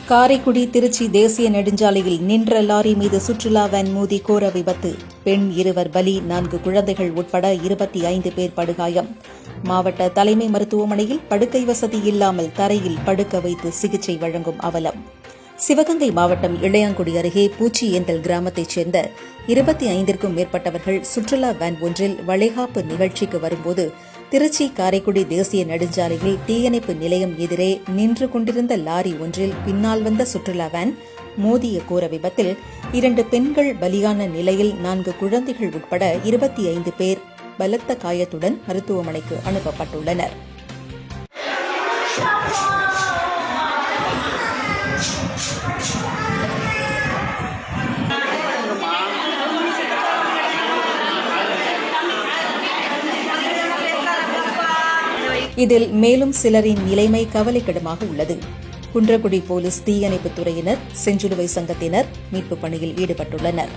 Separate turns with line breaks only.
காரைக்குடி திருச்சி தேசிய நெடுஞ்சாலையில் நின்ற லாரி மீது சுற்றுலா வேன் மோதி கோர விபத்து. பெண் 2 பலி, 4 குழந்தைகள் உட்பட 25 பேர் படுகாயம். மாவட்ட தலைமை மருத்துவமனையில் படுக்கை வசதி இல்லாமல் தரையில் படுக்க வைத்து சிகிச்சை வழங்கும் அவலம். சிவகங்கை மாவட்டம் இளையாங்குடி அருகே பூச்சியேந்தல் கிராமத்தைச் சேர்ந்த 25க்கும் மேற்பட்டவர்கள் சுற்றுலா வேன் ஒன்றில் வளைகாப்பு நிகழ்ச்சிக்கு வரும்போது திருச்சி காரைக்குடி தேசிய நெடுஞ்சாலையில் தீயணைப்பு நிலையம் எதிரே நின்று கொண்டிருந்த லாரி ஒன்றில் பின்னால் வந்த சுற்றுலா வேன் மோதிய கோர விபத்தில் 2 பெண்கள் பலியான நிலையில் 4 குழந்தைகள் உட்பட 25 பேர் பலத்த காயத்துடன் மருத்துவமனைக்கு அனுப்பப்பட்டுள்ளனர். இதில் மேலும் சிலரின் நிலைமை கவலைக்கிடமாக உள்ளது. குன்றக்குடி போலீஸ், தீயணைப்புத் துறையினர், செஞ்சிலுவை சங்கத்தினர் மீட்புப் பணியில் ஈடுபட்டுள்ளனர்.